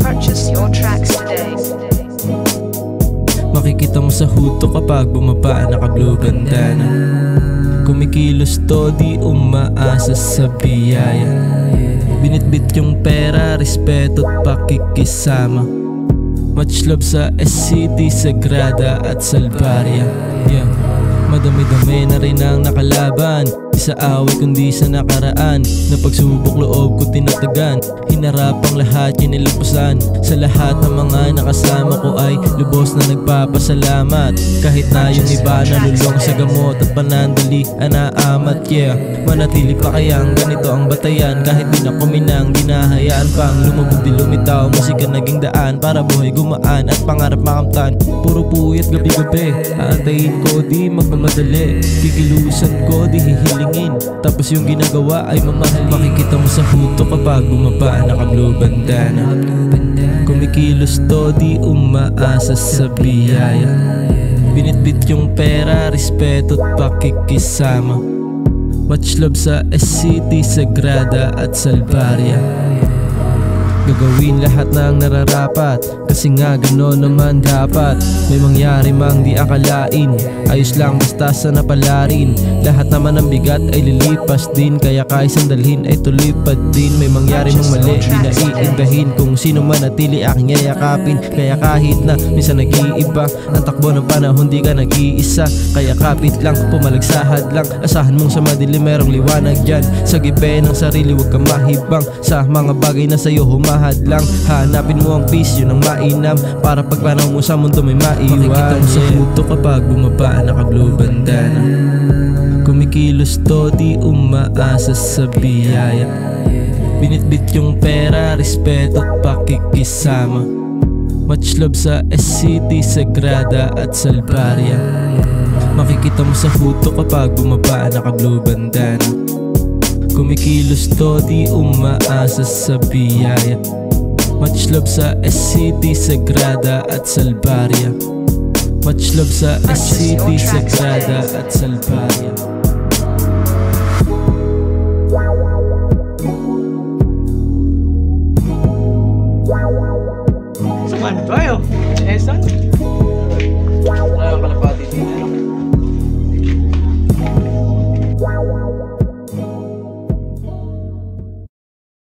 Purchase your tracks today. Makikita mo sa huto kapag bumaba, naka-blue bandana. Kumikilos to, di umaasa sa biyaya. Binitbit yung pera, respeto at pakikisama. Much love sa SCT, Sagrada at Salvaria. Madami-dami na rin ang nakalaban, di sa away kundi sa nakaraan. Na pagsubok loob ko tinatagan, hinarap ang lahat yun nilampasan. Sa lahat ng mga nakasama ko ay lubos na nagpapasalamat. Kahit na yung iba nalulong sa gamot at panandali anaamat. Manatili pa kayang ganito ang batayan. Kahit di na kuminang, dinahayaan pang lumubog di lumitaw. Musika naging daan para buhay gumaan at pangarap makamtan. Puro puyat gabi-gabi, aantayin ko di magmamadali. Kikilusan ko di hihilingin, tapos yung ginagawa ay mamahalin. Makikita mo sa huto kapag bumaba, naka-blue bandana. Kumikilos to, di umaasa sa biyaya. Binitbit yung pera, respeto at pakikisama. Much love sa SCT, Sagrada at Salvaria. Gagawin lahat ng nararapat, kasi nga gano'n naman dapat. May mangyari mang di akalain, ayos lang basta sa napalarin. Lahat naman ng bigat ay lilipas din, kaya kahit sandalhin ay tulipad din. May mangyari mang mali, di na iindahin. Kung sino man natili aking yayakapin. Kaya kahit na minsan nag-iiba ang takbo ng panahon, di ka nag-iisa. Kaya kapit lang, pumalagsahad lang. Asahan mong sa madilim merong liwanag dyan. Sa gibe ng sarili huwag kang mahibang sa mga bagay na sa'yo humahadlang. Hanapin mo ang peace, yun ang mainam, para pagpanaw mo sa mundo may maiwan. Makikita mo sa huto kapag bumaba, naka-blue bandana. Kumikilos to, di umaasa sa biyaya. Binitbit yung pera, respeto at pakikisama. Much love sa SCT, Sagrada at Salvaria. Makikita mo sa huto kapag bumaba, naka-blue bandana. Kumikilos to, di umaasa sa biyaya. Much love sa SCT, Sagrada at Salvaria. Much love sa SCT, Sagrada at Salvaria. Saman tayo, Esan?